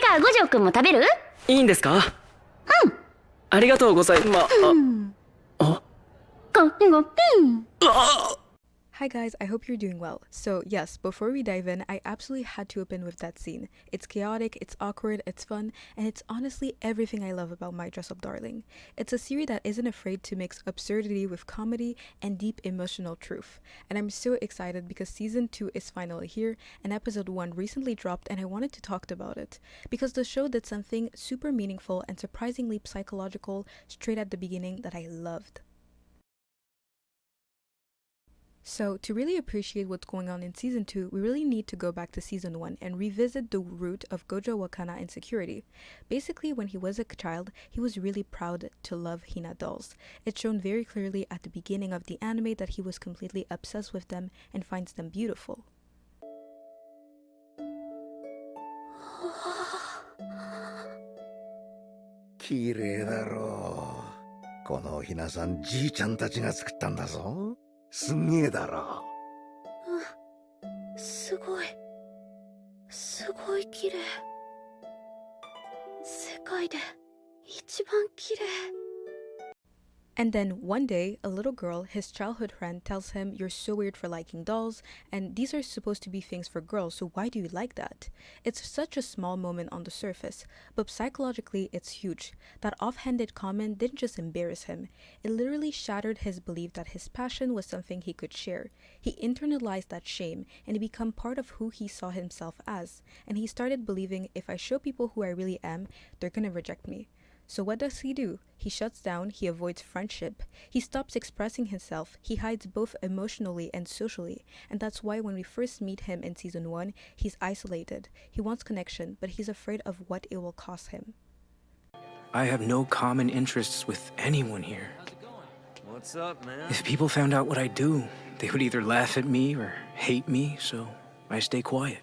ゃあ五条くんも食べる？いいんですか？うん。ありがとうございま、あ、ごぴん。あ、 Hi guys, I hope you're doing well. So yes, before we dive in, I absolutely had to open with that scene. It's chaotic, it's awkward, it's fun, and it's honestly everything I love about My Dress-Up Darling. It's a series that isn't afraid to mix absurdity with comedy and deep emotional truth. And I'm so excited because season 2 is finally here and episode 1 recently dropped and I wanted to talk about it. Because the show did something super meaningful and surprisingly psychological straight at the beginning that I loved. So, to really appreciate what's going on in Season 2, we really need to go back to Season 1 and revisit the root of Gojo Wakana insecurity. Basically, when he was a child, he was really proud to love Hina dolls. It's shown very clearly at the beginning of the anime that he was completely obsessed with them and finds them beautiful. 綺麗だろう。このひなさん、じいちゃんたちが作ったんだぞ。すんげえだろ。すごい綺麗。世界で一番綺麗。 And then one day, a little girl, his childhood friend, tells him, "You're so weird for liking dolls, and these are supposed to be things for girls, so why do you like that?" It's such a small moment on the surface, but psychologically it's huge. That offhanded comment didn't just embarrass him, it literally shattered his belief that his passion was something he could share. He internalized that shame, and it became part of who he saw himself as, and he started believing if I show people who I really am, they're gonna reject me. So what does he do? He shuts down, he avoids friendship, he stops expressing himself, he hides both emotionally and socially, and that's why when we first meet him in Season 1, he's isolated. He wants connection, but he's afraid of what it will cost him. I have no common interests with anyone here. What's up, man? If people found out what I do, they would either laugh at me or hate me, so I stay quiet.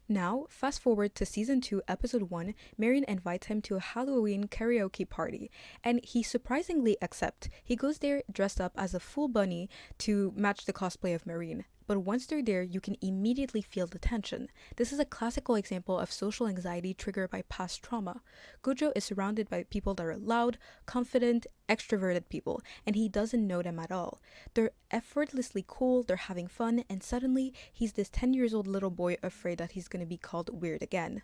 Now, fast forward to Season 2, Episode 1, Marion invites him to a Halloween karaoke party, and he surprisingly accepts. He goes there dressed up as a full bunny to match the cosplay of Marion. But once they're there, you can immediately feel the tension. This is a classical example of social anxiety triggered by past trauma. Gojo is surrounded by people that are loud, confident, extroverted people, and he doesn't know them at all. They're effortlessly cool, they're having fun, and suddenly he's this 10-year-old little boy afraid that he's gonna be called weird again.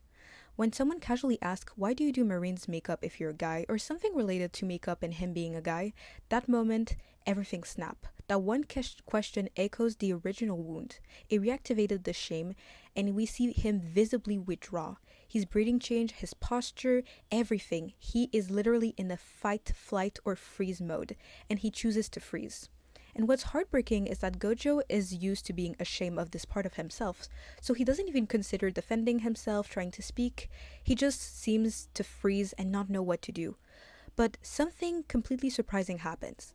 When someone casually asks, "Why do you do Marine's makeup if you're a guy?" or something related to makeup and him being a guy, that moment, everything snapped. That one question echoes the original wound. It reactivated the shame, and we see him visibly withdraw. His breathing changed, his posture, everything. He is literally in a fight, flight, or freeze mode, and he chooses to freeze. And what's heartbreaking is that Gojo is used to being ashamed of this part of himself, so he doesn't even consider defending himself, trying to speak. He just seems to freeze and not know what to do. But something completely surprising happens.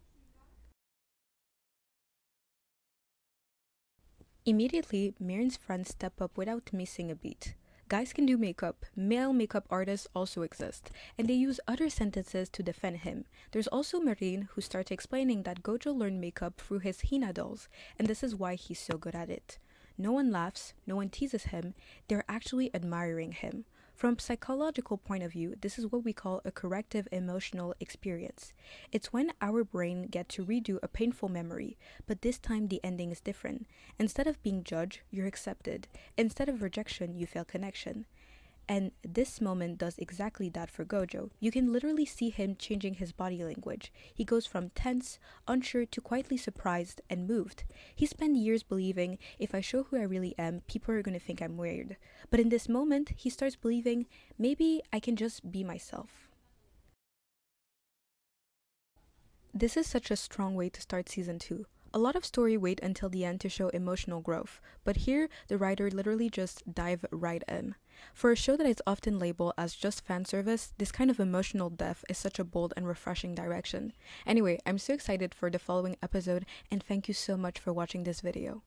Immediately, Marion's friends step up without missing a beat. Guys can do makeup, male makeup artists also exist, and they use other sentences to defend him. There's also Marine, who starts explaining that Gojo learned makeup through his Hina dolls, and this is why he's so good at it. No one laughs, no one teases him, they're actually admiring him. From a psychological point of view, this is what we call a corrective emotional experience. It's when our brain gets to redo a painful memory, but this time the ending is different. Instead of being judged, you're accepted. Instead of rejection, you feel connection. And this moment does exactly that for Gojo. You can literally see him changing his body language. He goes from tense, unsure, to quietly surprised and moved. He spent years believing, if I show who I really am, people are going to think I'm weird. But in this moment, he starts believing, maybe I can just be myself. This is such a strong way to start Season 2. A lot of story wait until the end to show emotional growth, but here the writer literally just dive right in. For a show that is often labeled as just fan service, this kind of emotional depth is such a bold and refreshing direction. Anyway, I'm so excited for the following episode, and thank you so much for watching this video.